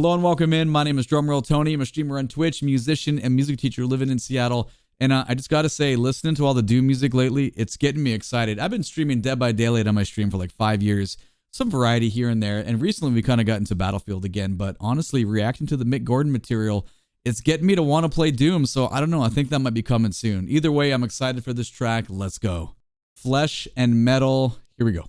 Hello and welcome in. My name is Drumroll Tony. I'm a streamer on Twitch, musician, and music teacher living in Seattle. And I just got to say, listening to all the Doom music lately, it's getting me excited. I've been streaming Dead by Daylight on my stream for like 5 years. Some variety here and there. And recently we kind of got into Battlefield again. But honestly, reacting to the Mick Gordon material, it's getting me to want to play Doom. So I don't know. I think that might be coming soon. Either way, I'm excited for this track. Let's go. Flesh and Metal. Here we go.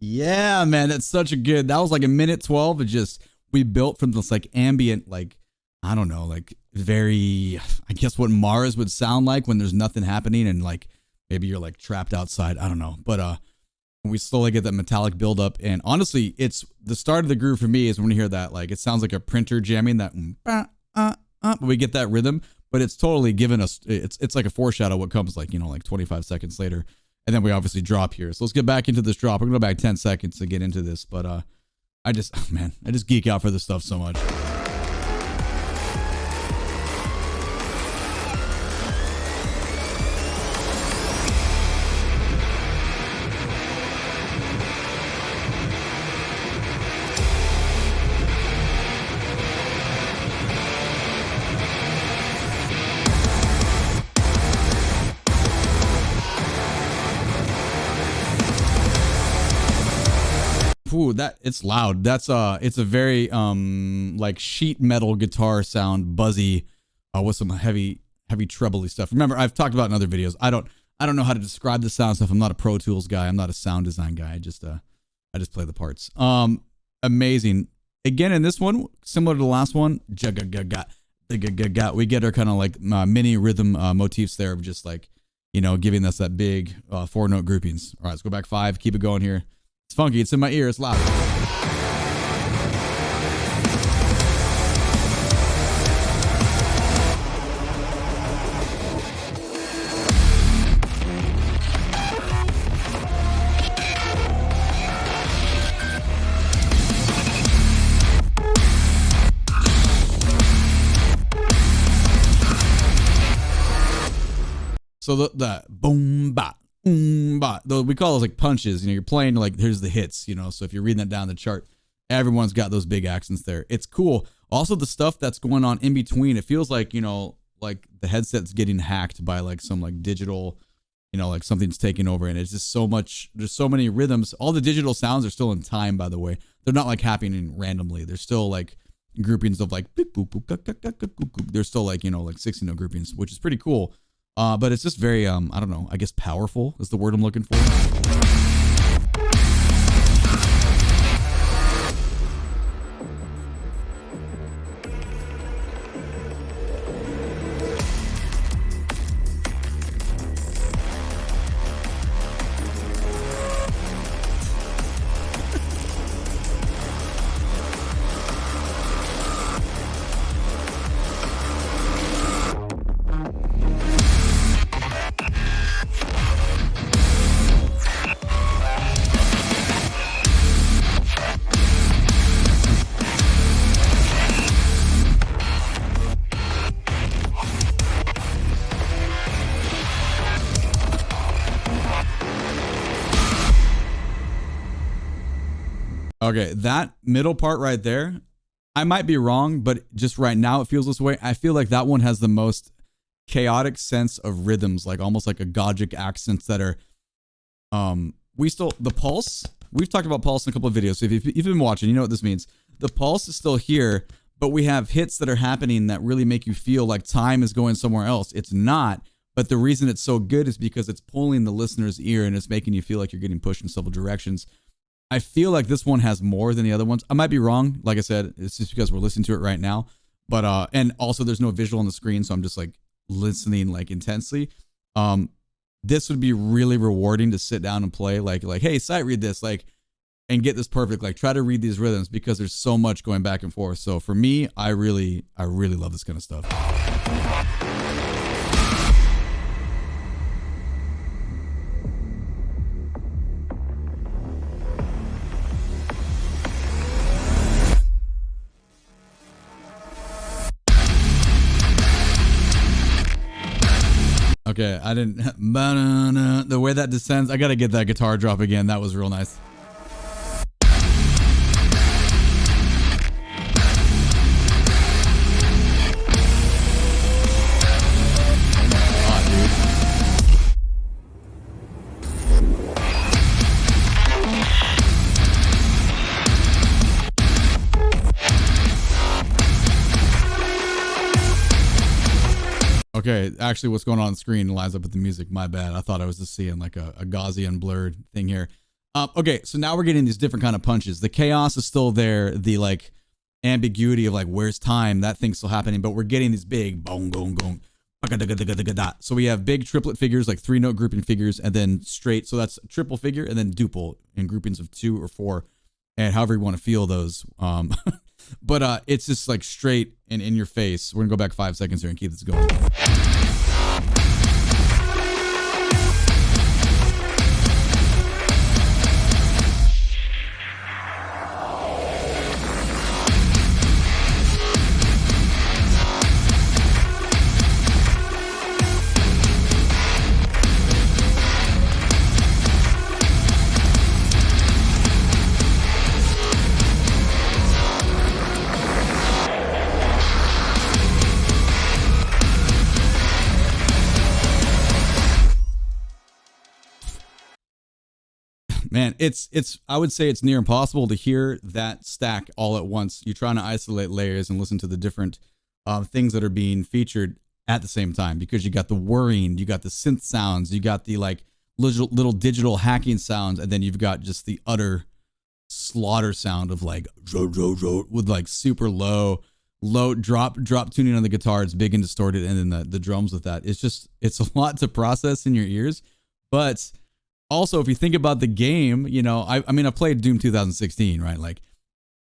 Yeah, man, that's such a good. That was like a minute 12. It just we built from this like ambient, like I don't know, like very. I guess what Mars would sound like when there's nothing happening and like maybe you're like trapped outside. I don't know, but we slowly get that metallic buildup. And honestly, it's the start of the groove for me is when you hear that like it sounds like a printer jamming that. But we get that rhythm, but it's totally given us. It's like a foreshadow what comes like like 25 seconds later. And then we obviously drop here. So let's get back into this drop. We're going to go back 10 seconds to get into this. But I just geek out for this stuff so much. Ooh, that it's loud. That's it's a very like sheet metal guitar sound, buzzy, with some heavy trebly stuff. Remember, I've talked about in other videos. I don't know how to describe the sound stuff. I'm not a Pro Tools guy. I'm not a sound design guy. I just play the parts. Amazing. Again, in this one, similar to the last one, we get our kind of like mini rhythm motifs there of just like giving us that big 4-note groupings. All right, let's go back 5. Keep it going here. It's funky. It's in my ear. It's loud. So the boom bop. Though we call those like punches, you're playing like here's the hits, so if you're reading that down the chart, everyone's got those big accents there. It's cool. Also the stuff that's going on in between, it feels like like the headset's getting hacked by like some like digital, like something's taking over, and it's just so much. There's so many rhythms. All the digital sounds are still in time, by the way. They're not like happening randomly. They're still like groupings of like they're still like like 16-note groupings, which is pretty cool. But it's just very, I don't know, I guess powerful is the word I'm looking for. Okay, that middle part right there, I might be wrong, but just right now it feels this way. I feel like that one has the most chaotic sense of rhythms, like almost like a Gogic accents that are we still the pulse. We've talked about pulse in a couple of videos. So if you've been watching, you know what this means. The pulse is still here, but we have hits that are happening that really make you feel like time is going somewhere else. It's not, but the reason it's so good is because it's pulling the listener's ear and it's making you feel like you're getting pushed in several directions. I feel like this one has more than the other ones. I might be wrong. Like I said, it's just because we're listening to it right now. But and also there's no visual on the screen, so I'm just like listening like intensely. This would be really rewarding to sit down and play like hey, sight read this, like, and get this perfect, like try to read these rhythms because there's so much going back and forth. So for me, I really love this kind of stuff. Okay, I didn't. The way that descends, I gotta get that guitar drop again. That was real nice. Okay, actually what's going on the screen lines up with the music. My bad. I thought I was just seeing like a Gaussian blurred thing here. Okay, so now we're getting these different kind of punches. The chaos is still there. The like ambiguity of like where's time, that thing's still happening, but we're getting these big boom, boom, boom. So we have big triplet figures, like 3-note grouping figures, and then straight. So that's triple figure and then duple in groupings of 2 or 4, and however you want to feel those. But it's just like straight and in your face. We're gonna go back 5 seconds here and keep this going. Man, it's I would say it's near impossible to hear that stack all at once. You're trying to isolate layers and listen to the different things that are being featured at the same time, because you got the whirring, you got the synth sounds, you got the like little digital hacking sounds, and then you've got just the utter slaughter sound of like with like super low drop tuning on the guitar. It's big and distorted, and then the drums with that. It's a lot to process in your ears, but also, if you think about the game, you know, I mean, I played Doom 2016, right? Like,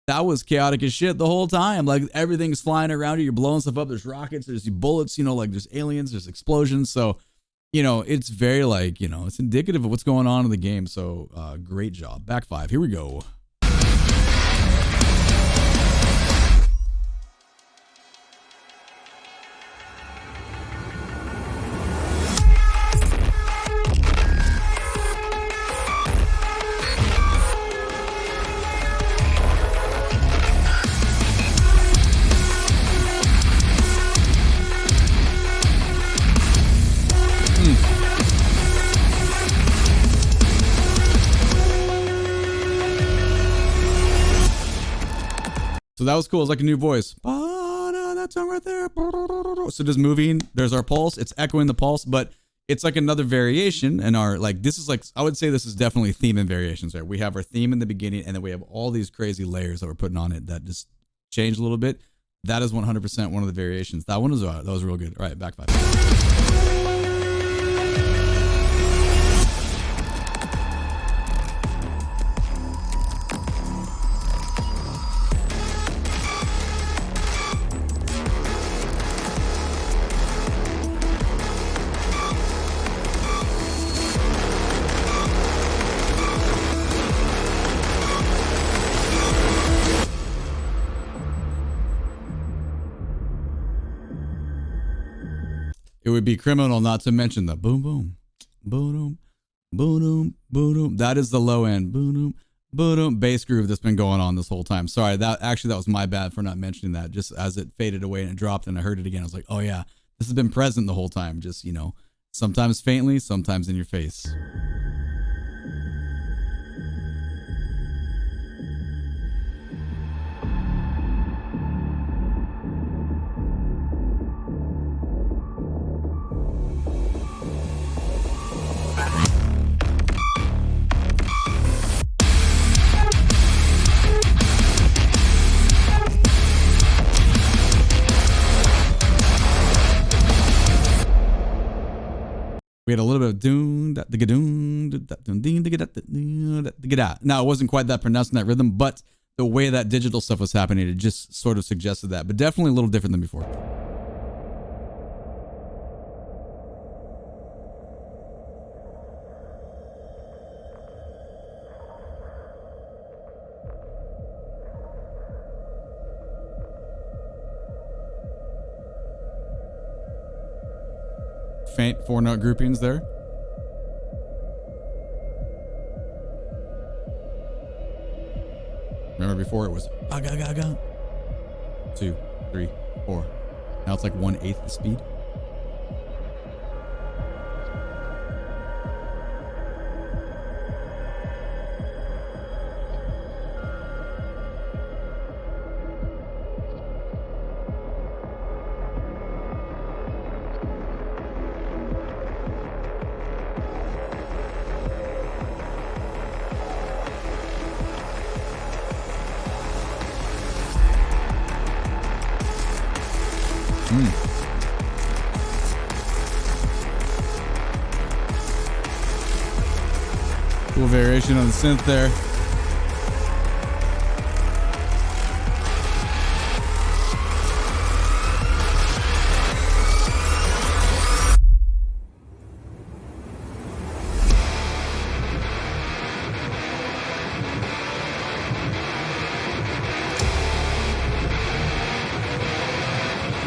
that was chaotic as shit the whole time. Like, everything's flying around you. You're blowing stuff up. There's rockets. There's bullets, you know, like there's aliens. There's explosions. So, you know, it's very like, you know, it's indicative of what's going on in the game. So, great job. Back 5. Here we go. So that was cool. It's like a new voice. That song right there. So just moving. There's our pulse. It's echoing the pulse, but it's like another variation. And our like this is like, I would say this is definitely theme and variations. Right? We have our theme in the beginning, and then we have all these crazy layers that we're putting on it that just change a little bit. That is 100% one of the variations. That one was that was real good. All right, back 5. It would be criminal not to mention the boom, boom, boom, boom, boom, boom. That is the low end. Boom, boom, boom bass groove that's been going on this whole time. Sorry, that was my bad for not mentioning that. Just as it faded away and it dropped and I heard it again, I was like, oh yeah, this has been present the whole time. Just, you know, sometimes faintly, sometimes in your face. We had a little bit of doon that the doon that ding that. Now it wasn't quite that pronounced in that rhythm, but the way that digital stuff was happening, it just sort of suggested that, but definitely a little different than before. Faint 4-note groupings there. Remember before it was aga ga ga. 2, 3, 4. Now it's like 1/8 the speed. Cool variation on the synth there.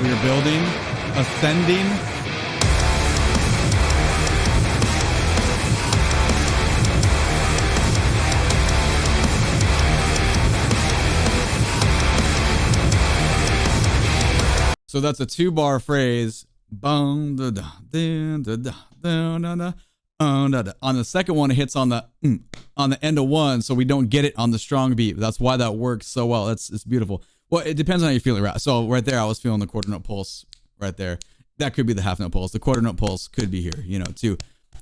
We are building, ascending. So that's a 2-bar phrase. On the second one, it hits on the end of one, so we don't get it on the strong beat. That's why that works so well. It's beautiful. Well, it depends on how you feel it. So right there, I was feeling the quarter note pulse right there. That could be the half note pulse. The quarter note pulse could be here, you know, too.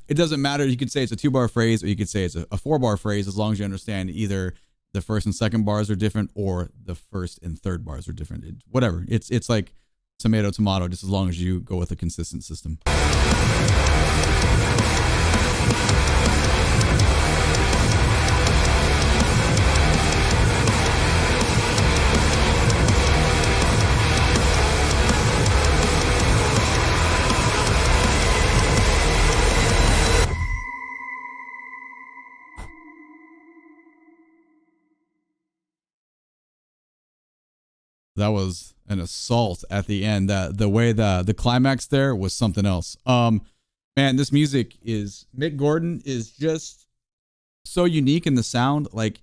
It doesn't matter. You could say it's a 2-bar phrase, or you could say it's a 4-bar phrase, as long as you understand either the first and second bars are different or the first and third bars are different. Whatever. It's like tomato, tomato, just as long as you go with a consistent system. That was an assault at the end. The way the climax there was something else. Man, this music is, Mick Gordon is just so unique in the sound. Like,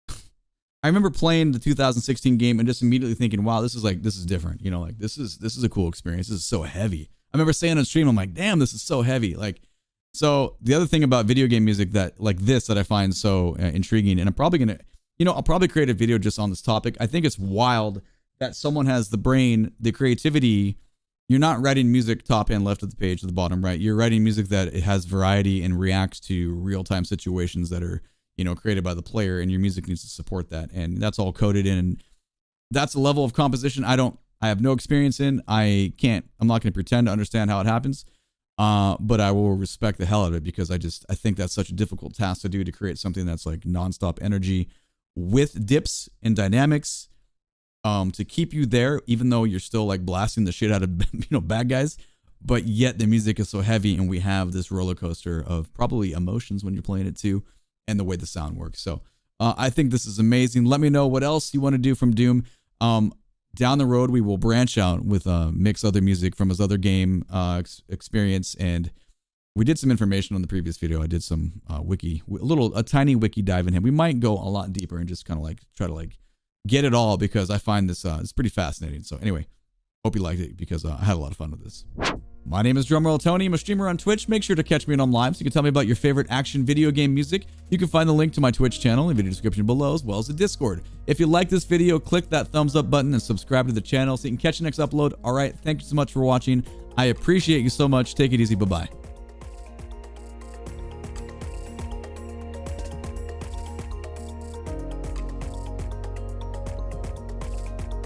I remember playing the 2016 game and just immediately thinking, wow, this is different. You know, like this is a cool experience. This is so heavy. I remember saying on stream, I'm like, damn, this is so heavy. Like, so the other thing about video game music that like this that I find so intriguing, and I'm probably gonna, you know, I'll probably create a video just on this topic. I think it's wild that someone has the brain, the creativity. You're not writing music top and left of the page to the bottom right. You're writing music that it has variety and reacts to real-time situations that are, you know, created by the player, and your music needs to support that. And that's all coded in. And that's a level of composition I have no experience in. I'm not going to pretend to understand how it happens. But I will respect the hell out of it, because I think that's such a difficult task to do, to create something that's like nonstop energy with dips and dynamics, to keep you there, even though you're still like blasting the shit out of, you know, bad guys, but yet the music is so heavy, and we have this roller coaster of probably emotions when you're playing it too, and the way the sound works. So I think this is amazing. Let me know what else you want to do from Doom. Down the road, we will branch out with Mick's other music from his other game experience, and We did some information on the previous video. I did some a tiny wiki dive in him. We might go a lot deeper and just kind of like try to like get it all, because I find this it's pretty fascinating. So anyway, hope you liked it, because I had a lot of fun with this. My name is Drumroll Tony. I'm a streamer on Twitch. Make sure to catch me when I'm live so you can tell me about your favorite action video game music. You can find the link to my Twitch channel in the video description below, as well as the Discord. If you like this video, click that thumbs up button and subscribe to the channel so you can catch the next upload. All right, thank you so much for watching. I appreciate you so much. Take it easy. Bye-bye.